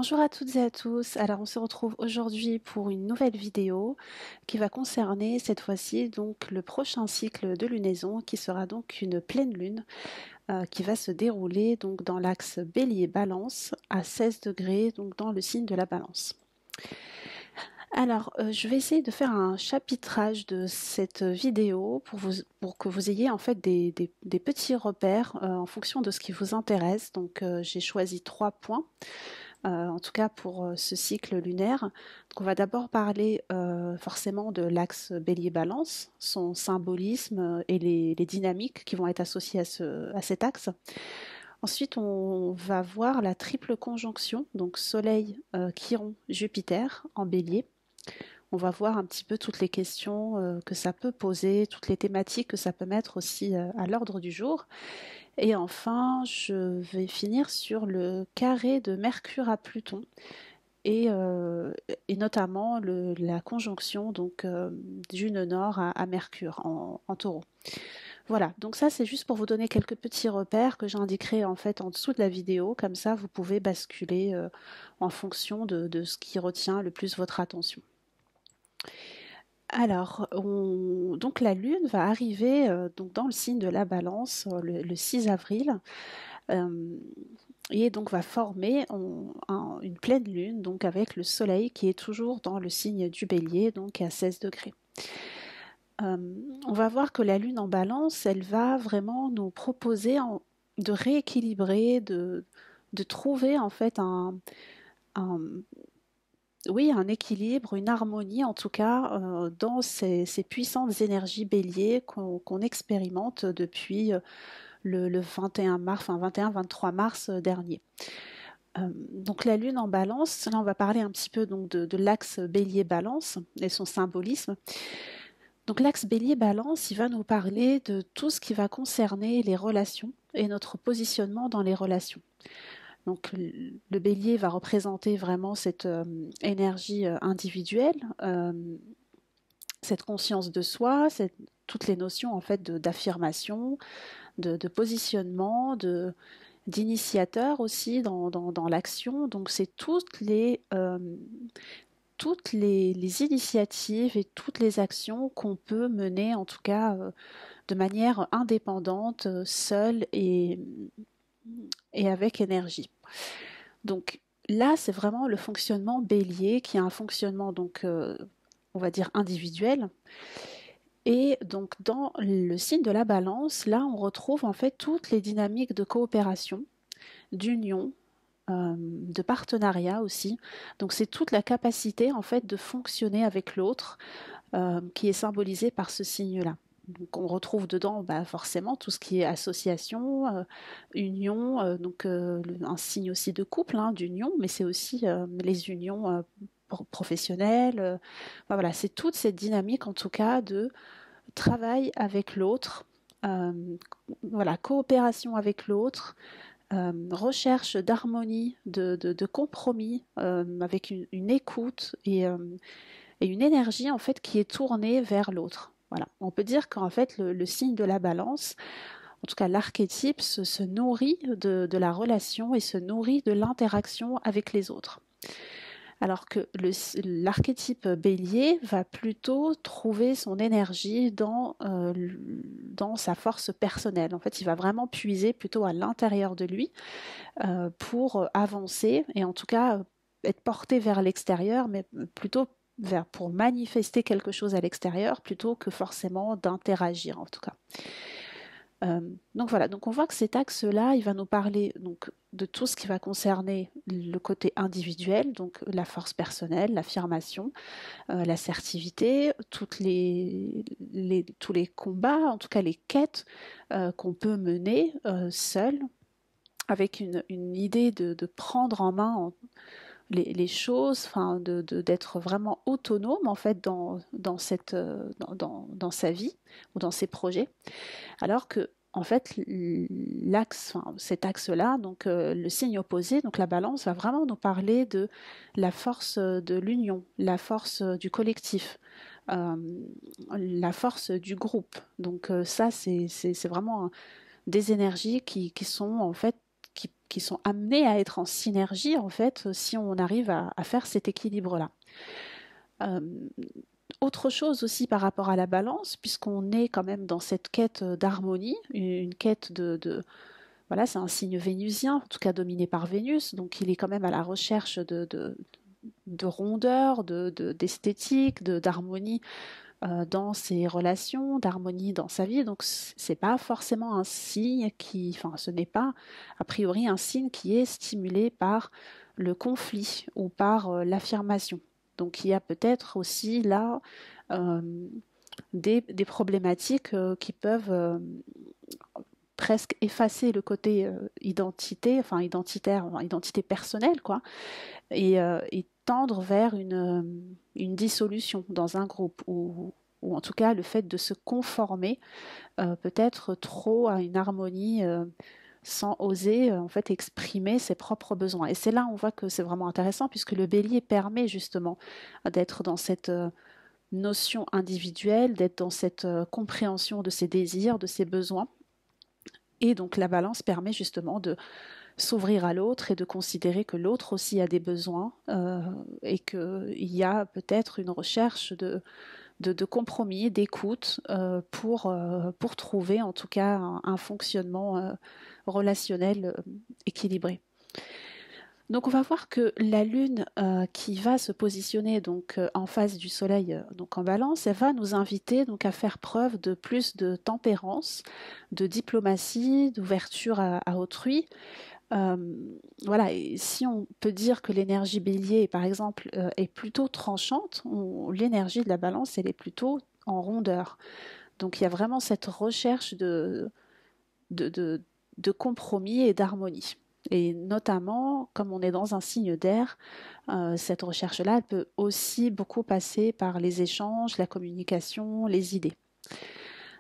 Bonjour à toutes et à tous. Alors, on se retrouve aujourd'hui pour une nouvelle vidéo qui va concerner cette fois-ci donc le prochain cycle de lunaison qui sera donc une pleine lune qui va se dérouler donc dans l'axe Bélier-Balance à 16 degrés donc dans le signe de la Balance. Alors, je vais essayer de faire un chapitrage de cette vidéo pour que vous ayez en fait des petits repères en fonction de ce qui vous intéresse. Donc, j'ai choisi 3 points. En tout cas pour ce cycle lunaire. Donc on va d'abord parler forcément de l'axe Bélier-Balance, son symbolisme et les dynamiques qui vont être associées à cet axe. Ensuite, on va voir la triple conjonction, donc Soleil, Chiron, Jupiter en Bélier. On va voir un petit peu toutes les questions que ça peut poser, toutes les thématiques que ça peut mettre aussi à l'ordre du jour. Et enfin, je vais finir sur le carré de Mercure à Pluton et notamment la conjonction donc June Nord à Mercure en Taureau. Voilà, donc ça c'est juste pour vous donner quelques petits repères que j'indiquerai en fait en dessous de la vidéo, comme ça vous pouvez basculer en fonction de ce qui retient le plus votre attention. Alors, donc la Lune va arriver donc dans le signe de la Balance le 6 avril et donc va former une pleine Lune donc avec le Soleil qui est toujours dans le signe du Bélier, donc à 16 degrés. On va voir que la Lune en Balance, elle va vraiment nous proposer de rééquilibrer, de trouver en fait oui, un équilibre, une harmonie en tout cas dans ces puissantes énergies béliers qu'on expérimente depuis le 21 mars, enfin 21-23 mars dernier. Donc la lune en balance, là on va parler un petit peu donc de l'axe bélier-balance et son symbolisme. Donc l'axe bélier-balance, il va nous parler de tout ce qui va concerner les relations et notre positionnement dans les relations. Donc le bélier va représenter vraiment cette énergie individuelle, cette conscience de soi, toutes les notions en fait d'affirmation, de positionnement, d'initiateur aussi dans l'action. Donc c'est toutes les initiatives et toutes les actions qu'on peut mener en tout cas de manière indépendante, seule et avec énergie. Donc là, c'est vraiment le fonctionnement bélier qui est un fonctionnement donc on va dire individuel. Et donc dans le signe de la balance, là on retrouve en fait toutes les dynamiques de coopération, d'union, de partenariat aussi. Donc c'est toute la capacité en fait de fonctionner avec l'autre qui est symbolisée par ce signe-là. Donc on retrouve dedans forcément tout ce qui est association, union, donc un signe aussi de couple, hein, d'union, mais c'est aussi les unions professionnelles. Voilà, c'est toute cette dynamique en tout cas de travail avec l'autre, euh, voilà, coopération avec l'autre, recherche d'harmonie, de compromis, avec une écoute et une énergie en fait qui est tournée vers l'autre. Voilà. On peut dire qu'en fait le signe de la balance, en tout cas l'archétype, se nourrit de la relation et se nourrit de l'interaction avec les autres. Alors que l'archétype bélier va plutôt trouver son énergie dans sa force personnelle. En fait, il va vraiment puiser plutôt à l'intérieur de lui pour avancer et en tout cas être porté vers l'extérieur, mais plutôt pour manifester quelque chose à l'extérieur plutôt que forcément d'interagir en tout cas. Donc voilà, donc on voit que cet axe-là, il va nous parler donc de tout ce qui va concerner le côté individuel, donc la force personnelle, l'affirmation, l'assertivité, tous les combats, en tout cas les quêtes qu'on peut mener seul, avec une idée de prendre en main les choses, enfin d'être vraiment autonome en fait dans sa vie ou dans ses projets, alors que en fait cet axe-là, donc le signe opposé, donc la balance, va vraiment nous parler de la force de l'union, la force du collectif, euh, la force du groupe. Donc ça, c'est vraiment des énergies qui sont en fait qui sont amenés à être en synergie en fait si on arrive à faire cet équilibre-là. Euh, Autre chose aussi par rapport à la balance, puisqu'on est quand même dans cette quête d'harmonie, une quête voilà, c'est un signe vénusien, en tout cas dominé par Vénus, donc il est quand même à la recherche de rondeur, d'esthétique, d'harmonie dans ses relations, d'harmonie dans sa vie. Donc c'est pas forcément un signe enfin ce n'est pas a priori un signe qui est stimulé par le conflit ou par l'affirmation. Donc il y a peut-être aussi là euh, des problématiques qui peuvent presque effacer le côté identité, enfin identitaire, enfin, identité personnelle, quoi, et tendre vers une dissolution dans un groupe, ou en tout cas le fait de se conformer peut-être trop à une harmonie sans oser en fait exprimer ses propres besoins. Et c'est là où on voit que c'est vraiment intéressant puisque le bélier permet justement d'être dans cette notion individuelle, d'être dans cette compréhension de ses désirs, de ses besoins. Et donc la balance permet justement de s'ouvrir à l'autre et de considérer que l'autre aussi a des besoins et qu'il y a peut-être une recherche de compromis, d'écoute pour trouver en tout cas un fonctionnement relationnel équilibré. Donc on va voir que la Lune qui va se positionner donc en face du Soleil, donc en Balance, elle va nous inviter donc à faire preuve de plus de tempérance, de diplomatie, d'ouverture à autrui. Euh, voilà, et si on peut dire que l'énergie Bélier, par exemple, est plutôt tranchante, l'énergie de la Balance, elle est plutôt en rondeur. Donc il y a vraiment cette recherche de, de, de compromis et d'harmonie. Et notamment, comme on est dans un signe d'air, cette recherche-là, elle peut aussi beaucoup passer par les échanges, la communication, les idées.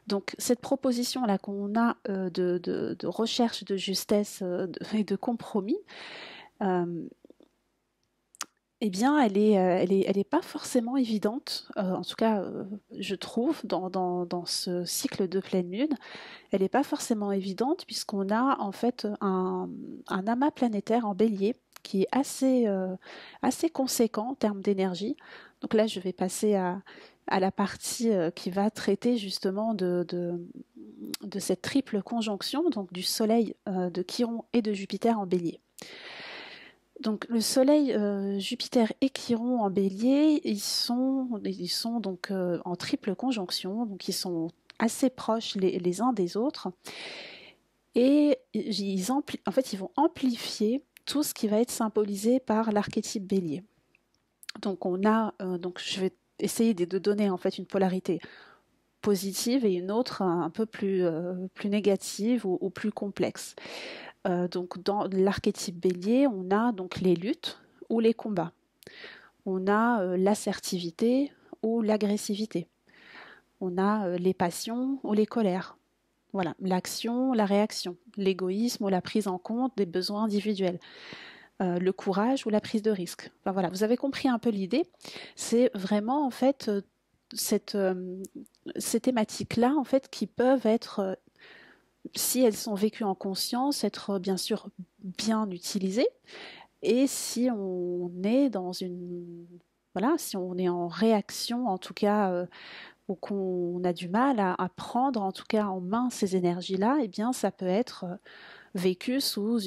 Donc cette proposition-là qu'on a de recherche de justesse et de compromis, euh, eh bien, elle est pas forcément évidente, en tout cas, je trouve, dans ce cycle de pleine lune, elle n'est pas forcément évidente puisqu'on a en fait un amas planétaire en bélier qui est assez conséquent en termes d'énergie. Donc là, je vais passer à la partie qui va traiter justement de cette triple conjonction, donc du Soleil, de Chiron et de Jupiter en bélier. Donc le Soleil, Jupiter et Chiron en bélier, ils sont donc en triple conjonction, donc ils sont assez proches les uns des autres, et en fait ils vont amplifier tout ce qui va être symbolisé par l'archétype bélier. Donc on a, donc je vais essayer de donner en fait une polarité positive et une autre un peu plus négative ou plus complexe. Donc dans l'archétype bélier, on a donc les luttes ou les combats. On a l'assertivité ou l'agressivité. On a les passions ou les colères. Voilà, l'action, la réaction, l'égoïsme ou la prise en compte des besoins individuels, le courage ou la prise de risque. Enfin, voilà, vous avez compris un peu l'idée. C'est vraiment en fait ces thématiques-là en fait qui peuvent être si elles sont vécues en conscience, être bien sûr bien utilisées. Et si on est dans voilà, si on est en réaction, en tout cas, ou qu'on a du mal à prendre, en tout cas, en main ces énergies-là, eh bien, ça peut être vécu sous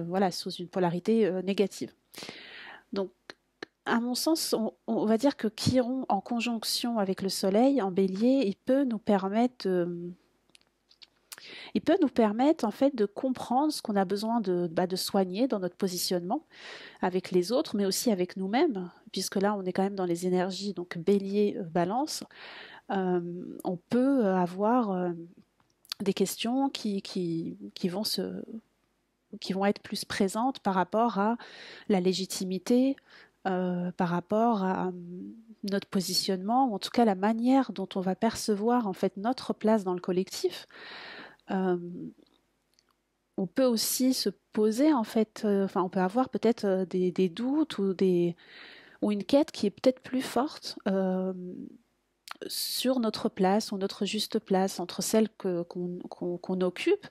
voilà, sous une polarité négative. Donc, à mon sens, on va dire que Chiron, en conjonction avec le Soleil, en Bélier, il peut nous permettre en fait de comprendre ce qu'on a besoin de soigner dans notre positionnement avec les autres, mais aussi avec nous-mêmes, puisque là on est quand même dans les énergies donc Bélier, Balance. On peut avoir des questions qui vont être plus présentes par rapport à la légitimité, par rapport à notre positionnement, ou en tout cas la manière dont on va percevoir en fait notre place dans le collectif. Euh, on peut aussi se poser en fait, enfin on peut avoir peut-être des doutes ou une quête qui est peut-être plus forte sur notre place ou notre juste place entre celle qu'on occupe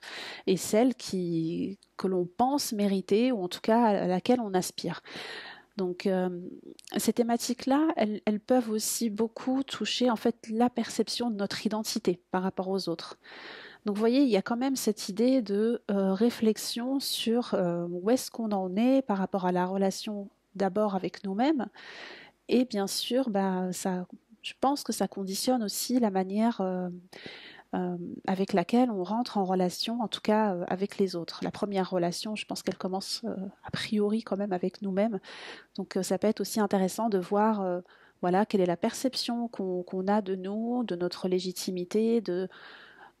et celle que l'on pense mériter ou en tout cas à laquelle on aspire. Donc ces thématiques-là, elles peuvent aussi beaucoup toucher en fait la perception de notre identité par rapport aux autres. Donc vous voyez, il y a quand même cette idée de réflexion sur où est-ce qu'on en est par rapport à la relation d'abord avec nous-mêmes et bien sûr, je pense que ça conditionne aussi la manière avec laquelle on rentre en relation, en tout cas avec les autres. La première relation, je pense qu'elle commence a priori quand même avec nous-mêmes. Donc ça peut être aussi intéressant de voir voilà, quelle est la perception qu'on a de nous, de notre légitimité,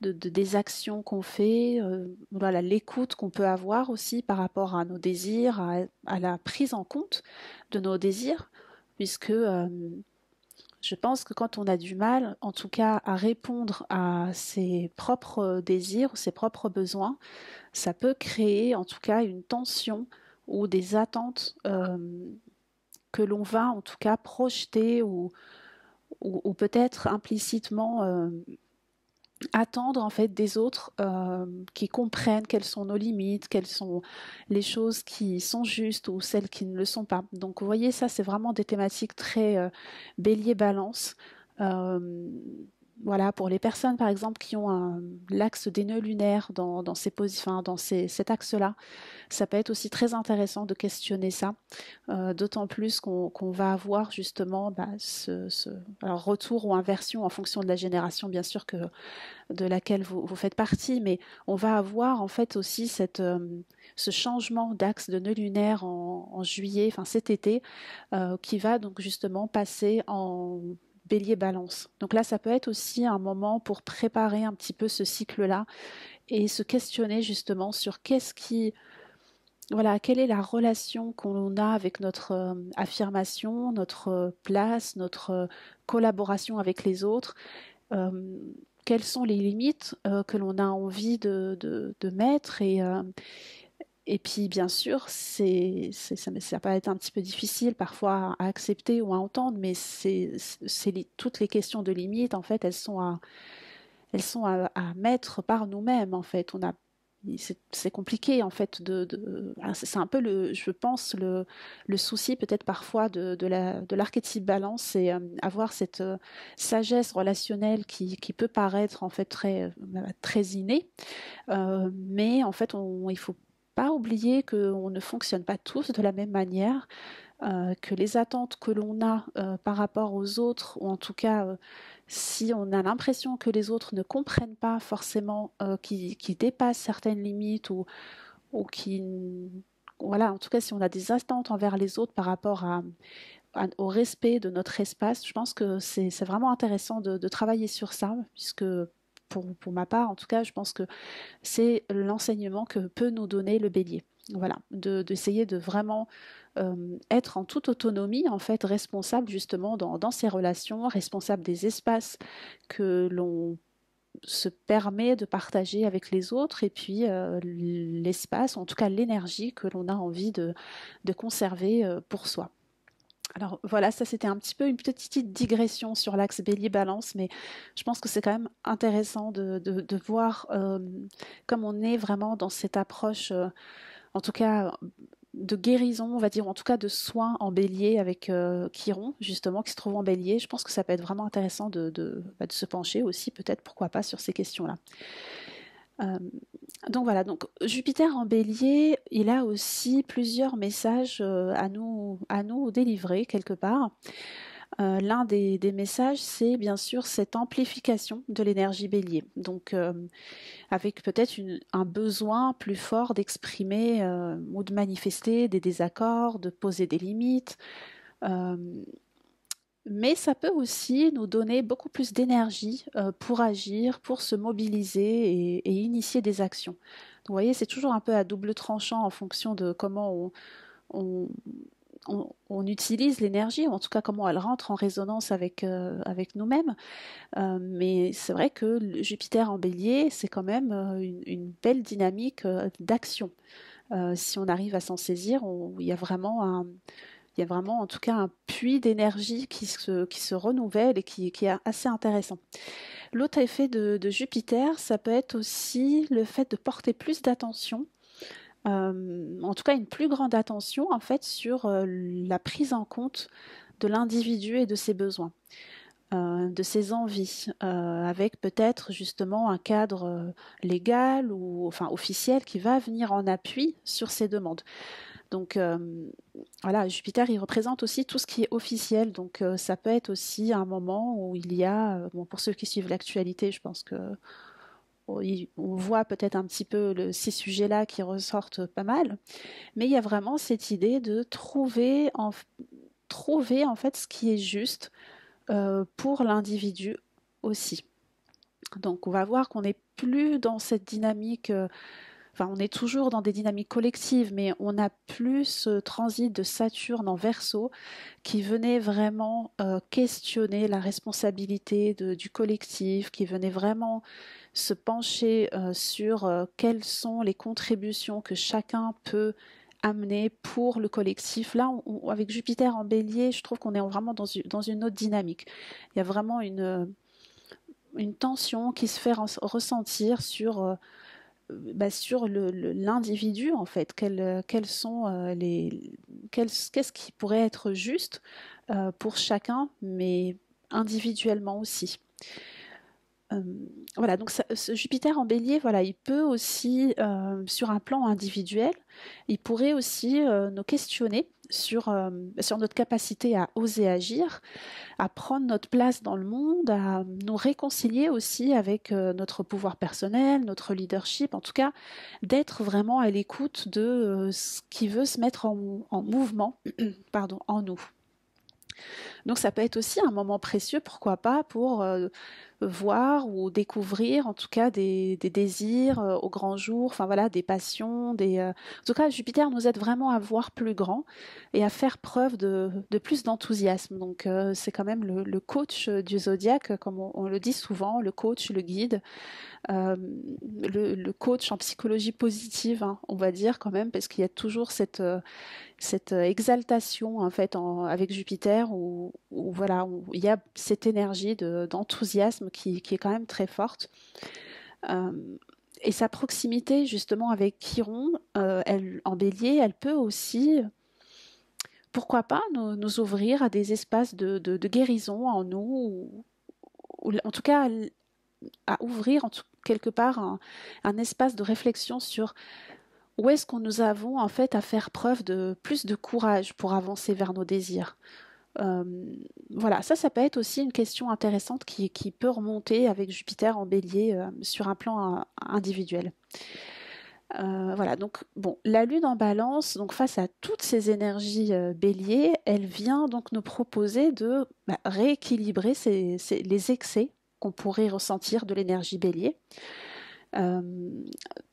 des actions qu'on fait, voilà, l'écoute qu'on peut avoir aussi par rapport à nos désirs, à la prise en compte de nos désirs, puisque je pense que quand on a du mal, en tout cas, à répondre à ses propres désirs ou ses propres besoins, ça peut créer en tout cas une tension ou des attentes que l'on va en tout cas projeter ou peut-être implicitement attendre en fait des autres qui comprennent quelles sont nos limites, quelles sont les choses qui sont justes ou celles qui ne le sont pas. Donc vous voyez, ça c'est vraiment des thématiques très bélier-balance. Euh, voilà, pour les personnes par exemple qui ont l'axe des nœuds lunaires dans cet axe-là, ça peut être aussi très intéressant de questionner ça, d'autant plus qu'on va avoir justement alors retour ou inversion en fonction de la génération bien sûr de laquelle vous faites partie, mais on va avoir en fait aussi ce changement d'axe de nœud lunaire en juillet, enfin cet été, qui va donc justement passer en bélier balance. Donc là, ça peut être aussi un moment pour préparer un petit peu ce cycle-là et se questionner justement sur voilà, quelle est la relation qu'on a avec notre affirmation, notre place, notre collaboration avec les autres, euh, quelles sont les limites que l'on a envie de mettre et puis bien sûr ça peut être un petit peu difficile parfois à accepter ou à entendre mais toutes les questions de limites en fait elles sont à mettre par nous-mêmes en fait c'est compliqué en fait c'est un peu je pense le souci peut-être parfois de l'archétype balance, c'est avoir cette sagesse relationnelle qui peut paraître en fait très innée, mais en fait il faut pas oublier qu'on ne fonctionne pas tous de la même manière, que les attentes que l'on a par rapport aux autres, ou en tout cas si on a l'impression que les autres ne comprennent pas forcément, qui dépassent certaines limites ou qui... Voilà, en tout cas si on a des attentes envers les autres par rapport au respect de notre espace, je pense que c'est vraiment intéressant de travailler sur ça, puisque pour ma part, en tout cas, je pense que c'est l'enseignement que peut nous donner le bélier. Voilà, d'essayer de vraiment être en toute autonomie, en fait, responsable justement dans ses relations, responsable des espaces que l'on se permet de partager avec les autres et puis l'espace, en tout cas l'énergie que l'on a envie de conserver pour soi. Alors voilà, ça c'était un petit peu une petite digression sur l'axe bélier-balance, mais je pense que c'est quand même intéressant de voir comme on est vraiment dans cette approche, en tout cas de guérison, on va dire, ou en tout cas de soins en bélier avec Chiron, justement, qui se trouve en bélier. Je pense que ça peut être vraiment intéressant de se pencher aussi, peut-être, pourquoi pas, sur ces questions-là. Euh, donc voilà, donc Jupiter en bélier, il a aussi plusieurs messages à nous délivrer quelque part. L'un des messages, c'est bien sûr cette amplification de l'énergie bélier. Donc avec peut-être un besoin plus fort d'exprimer ou de manifester des désaccords, de poser des limites. Euh, mais ça peut aussi nous donner beaucoup plus d'énergie pour agir, pour se mobiliser et initier des actions. Donc, vous voyez, c'est toujours un peu à double tranchant en fonction de comment on, on utilise l'énergie, ou en tout cas comment elle rentre en résonance avec nous-mêmes. Mais c'est vrai que Jupiter en bélier, c'est quand même une belle dynamique d'action. Si on arrive à s'en saisir, il y a vraiment Il y a vraiment en tout cas un puits d'énergie qui se renouvelle et qui est assez intéressant. L'autre effet de Jupiter, ça peut être aussi le fait de porter plus d'attention, en tout cas une plus grande attention en fait sur la prise en compte de l'individu et de ses besoins, de ses envies, avec peut-être justement un cadre légal ou enfin officiel qui va venir en appui sur ces demandes. Donc voilà, Jupiter, il représente aussi tout ce qui est officiel. Donc ça peut être aussi un moment où il y a, bon, pour ceux qui suivent l'actualité, je pense que on voit peut-être un petit peu ces sujets-là qui ressortent pas mal. Mais il y a vraiment cette idée de trouver en fait ce qui est juste pour l'individu aussi. Donc on va voir qu'on n'est plus dans cette dynamique. Enfin, on est toujours dans des dynamiques collectives, mais on a plus ce transit de Saturne en Verseau qui venait vraiment questionner la responsabilité du collectif, qui venait vraiment se pencher sur quelles sont les contributions que chacun peut amener pour le collectif. Là, avec Jupiter en Bélier, je trouve qu'on est vraiment dans une autre dynamique. Il y a vraiment une tension qui se fait ressentir sur l'individu en fait, quels sont qu'est-ce qui pourrait être juste pour chacun, mais individuellement aussi. Euh, voilà, donc ce Jupiter en Bélier, voilà, il peut aussi, sur un plan individuel, il pourrait aussi nous questionner sur notre capacité à oser agir, à prendre notre place dans le monde, à nous réconcilier aussi avec notre pouvoir personnel, notre leadership, en tout cas d'être vraiment à l'écoute de ce qui veut se mettre en mouvement pardon, en nous. Donc ça peut être aussi un moment précieux, pourquoi pas, pour voir ou découvrir en tout cas des désirs au grand jour, enfin voilà, des passions, en tout cas Jupiter nous aide vraiment à voir plus grand et à faire preuve de plus d'enthousiasme. Donc c'est quand même le coach du zodiaque, comme on le dit souvent, le coach, le guide, euh, le coach en psychologie positive, hein, on va dire quand même, parce qu'il y a toujours cette exaltation en fait avec Jupiter où voilà où il y a cette énergie d'enthousiasme qui est quand même très forte. Euh, et sa proximité justement avec Chiron, en Bélier, elle peut aussi, pourquoi pas, nous ouvrir à des espaces de guérison en nous, ou en tout cas à ouvrir quelque part un espace de réflexion sur où est-ce qu'on nous avons en fait à faire preuve de plus de courage pour avancer vers nos désirs. Euh, voilà, ça peut être aussi une question intéressante qui peut remonter avec Jupiter en Bélier sur un plan individuel. Voilà, donc bon, la Lune en Balance, donc face à toutes ces énergies Bélier, elle vient donc nous proposer de rééquilibrer les excès qu'on pourrait ressentir de l'énergie Bélier. Euh,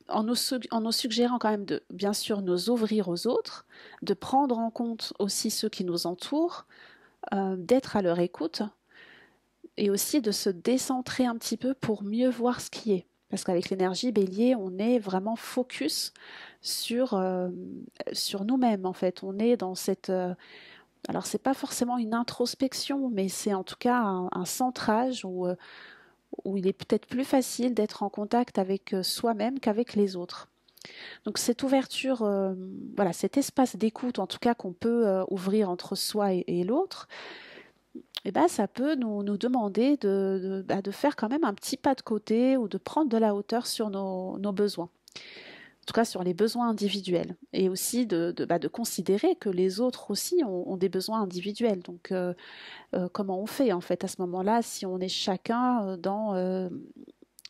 en nous suggérant quand même de, bien sûr, nous ouvrir aux autres, de prendre en compte aussi ceux qui nous entourent, d'être à leur écoute et aussi de se décentrer un petit peu pour mieux voir ce qui est. Parce qu'avec l'énergie Bélier, on est vraiment focus sur nous-mêmes en fait. On est dans cette... alors c'est pas forcément une introspection, mais c'est en tout cas un centrage où il est peut-être plus facile d'être en contact avec soi-même qu'avec les autres. Donc cette ouverture, voilà, cet espace d'écoute, en tout cas qu'on peut ouvrir entre soi et l'autre, eh ben, ça peut nous demander de faire quand même un petit pas de côté ou de prendre de la hauteur sur nos besoins. En tout cas sur les besoins individuels. Et aussi de considérer que les autres aussi ont des besoins individuels. Donc comment on fait en fait à ce moment-là si on est chacun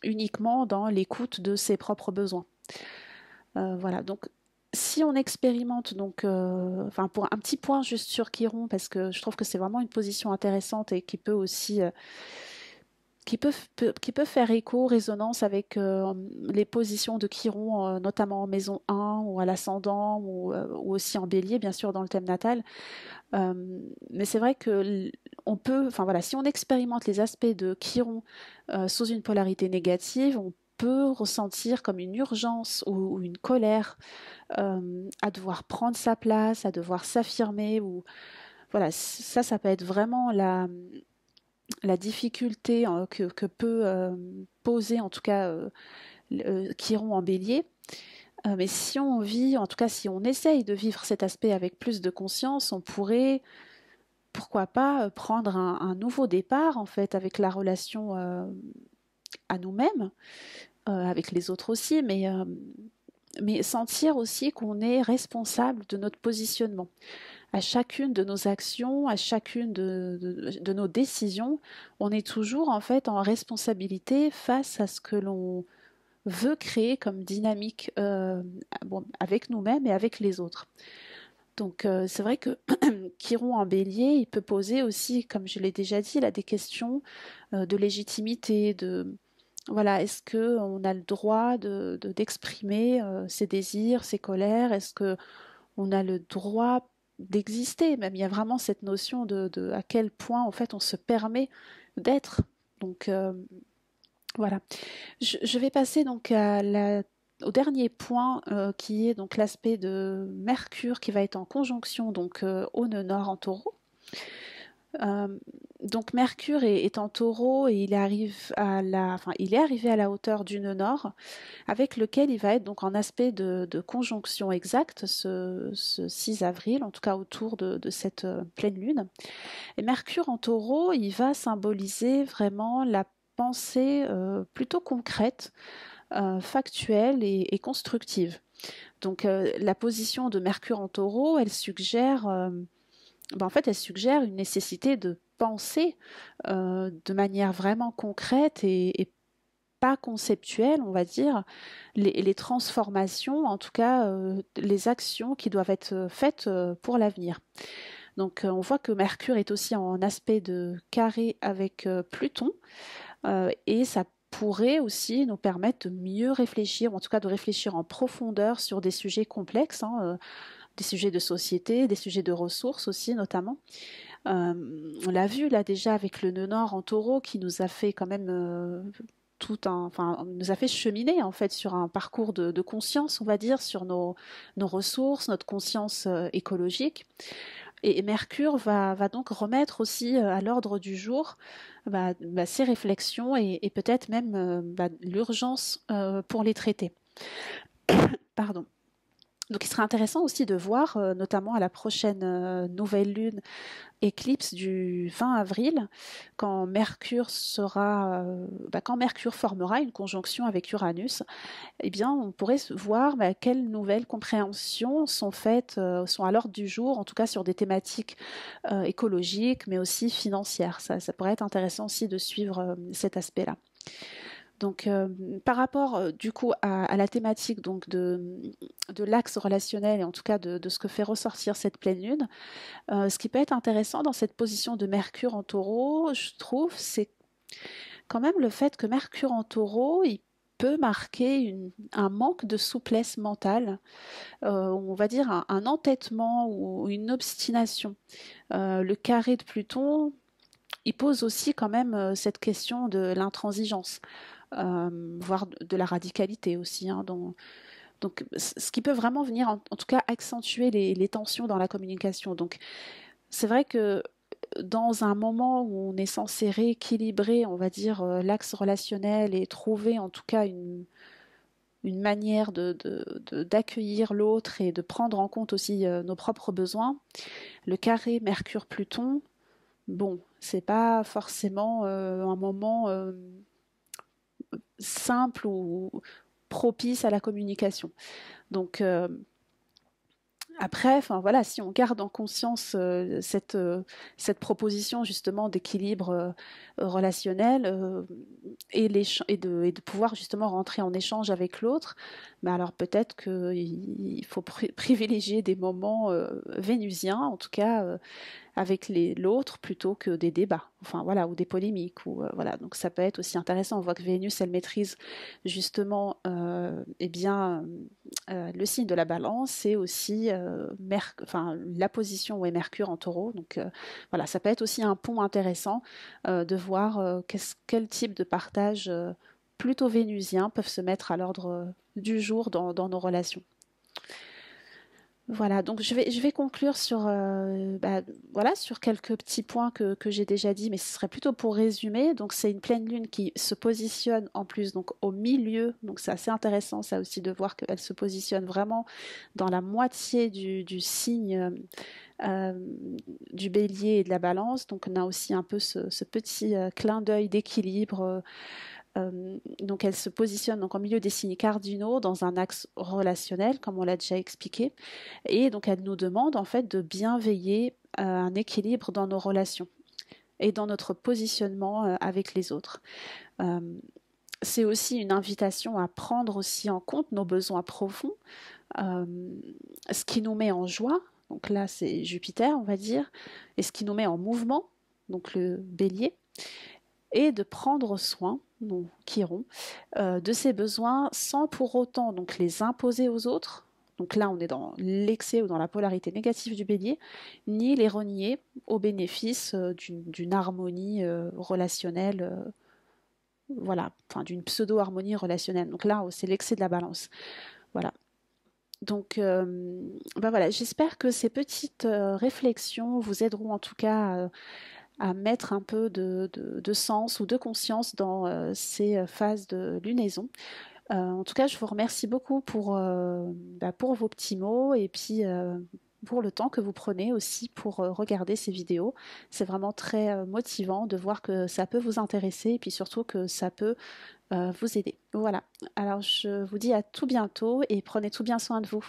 uniquement dans l'écoute de ses propres besoins. Voilà, donc si on expérimente, donc, enfin pour un petit point juste sur Chiron, parce que je trouve que c'est vraiment une position intéressante et qui peut aussi, qui peut faire écho, résonance avec les positions de Chiron, notamment en maison 1 ou à l'ascendant ou aussi en bélier, bien sûr, dans le thème natal. Euh, mais c'est vrai que enfin voilà, si on expérimente les aspects de Chiron sous une polarité négative, peut ressentir comme une urgence ou une colère à devoir prendre sa place, à devoir s'affirmer ou voilà, ça peut être vraiment la difficulté que peut poser en tout cas Chiron en bélier. Mais si on vit, en tout cas si on essaye de vivre cet aspect avec plus de conscience, on pourrait, pourquoi pas, prendre un nouveau départ en fait avec la relation à nous-mêmes, avec les autres aussi, mais sentir aussi qu'on est responsable de notre positionnement. À chacune de nos actions, à chacune de nos décisions, on est toujours en fait en responsabilité face à ce que l'on veut créer comme dynamique bon, avec nous-mêmes et avec les autres. Donc c'est vrai que Chiron en bélier, il peut poser aussi, comme je l'ai déjà dit, là, des questions de légitimité, de voilà, est-ce que on a le droit d'exprimer ses désirs, ses colères? Est-ce que on a le droit d'exister? Même il y a vraiment cette notion de à quel point en fait on se permet d'être. Donc voilà. Je vais passer donc au dernier point qui est donc l'aspect de Mercure qui va être en conjonction donc au nœud nord en Taureau. Euh, donc Mercure est en Taureau et il est arrivé à la hauteur du nœud nord, avec lequel il va être donc en aspect de conjonction exacte ce 6 avril, en tout cas autour de cette pleine lune. Et Mercure en Taureau, il va symboliser vraiment la pensée plutôt concrète, factuelle et constructive. Donc la position de Mercure en Taureau, elle suggère en fait, elle suggère une nécessité de penser de manière vraiment concrète et pas conceptuelle, on va dire, les transformations, en tout cas les actions qui doivent être faites pour l'avenir. Donc on voit que Mercure est aussi en aspect de carré avec Pluton et ça pourrait aussi nous permettre de mieux réfléchir, ou en tout cas de réfléchir en profondeur sur des sujets complexes, des sujets de société, des sujets de ressources aussi notamment. On l'a vu là déjà avec le nœud nord en Taureau qui nous a fait quand même nous a fait cheminer en fait sur un parcours de conscience, on va dire, sur nos ressources, notre conscience écologique. Et Mercure va donc remettre aussi à l'ordre du jour ces réflexions et peut-être même l'urgence pour les traiter. Pardon. Donc il serait intéressant aussi de voir, notamment à la prochaine nouvelle lune éclipse du 20 avril, quand quand Mercure formera une conjonction avec Uranus, eh bien on pourrait voir quelles nouvelles compréhensions sont faites, sont à l'ordre du jour, en tout cas sur des thématiques écologiques, mais aussi financières. Ça pourrait être intéressant aussi de suivre cet aspect-là. Donc, par rapport du coup à la thématique donc de l'axe relationnel et en tout cas de ce que fait ressortir cette pleine lune, ce qui peut être intéressant dans cette position de Mercure en Taureau, je trouve, c'est quand même le fait que Mercure en Taureau, il peut marquer un manque de souplesse mentale, on va dire un entêtement ou une obstination. Le carré de Pluton, il pose aussi quand même cette question de l'intransigeance, voire de la radicalité aussi. Donc, ce qui peut vraiment venir, en tout cas, accentuer les tensions dans la communication. Donc, c'est vrai que dans un moment où on est censé rééquilibrer, on va dire, l'axe relationnel et trouver en tout cas une manière d'accueillir l'autre et de prendre en compte aussi nos propres besoins, le carré Mercure-Pluton, bon, c'est pas forcément un moment simple ou propice à la communication. Donc après, enfin voilà, si on garde en conscience cette proposition justement d'équilibre relationnel et de pouvoir justement rentrer en échange avec l'autre, bah alors peut-être qu'il faut privilégier des moments vénusiens, en tout cas avec l'autre plutôt que des débats, enfin voilà, ou des polémiques, ou voilà. Donc ça peut être aussi intéressant. On voit que Vénus, elle maîtrise justement, le signe de la Balance et aussi la position où est Mercure en Taureau. Donc voilà, ça peut être aussi un pont intéressant de voir quel type de partage plutôt vénusiens peuvent se mettre à l'ordre du jour dans nos relations. Voilà, donc je vais conclure sur, voilà, sur quelques petits points que j'ai déjà dit, mais ce serait plutôt pour résumer. Donc c'est une pleine lune qui se positionne en plus donc au milieu, donc c'est assez intéressant ça aussi de voir qu'elle se positionne vraiment dans la moitié du signe euh, du bélier et de la balance. Donc on a aussi un peu ce petit clin d'œil d'équilibre. Donc elle se positionne donc en milieu des signes cardinaux dans un axe relationnel, comme on l'a déjà expliqué. Et donc elle nous demande en fait de bien veiller à un équilibre dans nos relations et dans notre positionnement avec les autres. Euh, c'est aussi une invitation à prendre aussi en compte nos besoins profonds, euh, ce qui nous met en joie, donc là c'est Jupiter on va dire, et ce qui nous met en mouvement, donc le bélier, et de prendre soin, nous Chiron, de ses besoins sans pour autant donc les imposer aux autres. Donc là, on est dans l'excès ou dans la polarité négative du bélier, ni les renier au bénéfice d'une harmonie relationnelle, voilà, enfin d'une pseudo-harmonie relationnelle. Donc là, c'est l'excès de la balance. Voilà. Donc, ben voilà, j'espère que ces petites réflexions vous aideront en tout cas à mettre un peu de sens ou de conscience dans ces phases de lunaison. En tout cas, je vous remercie beaucoup pour vos petits mots et puis pour le temps que vous prenez aussi pour regarder ces vidéos. C'est vraiment très motivant de voir que ça peut vous intéresser et puis surtout que ça peut vous aider. Voilà. Alors, je vous dis à tout bientôt et prenez tout bien soin de vous.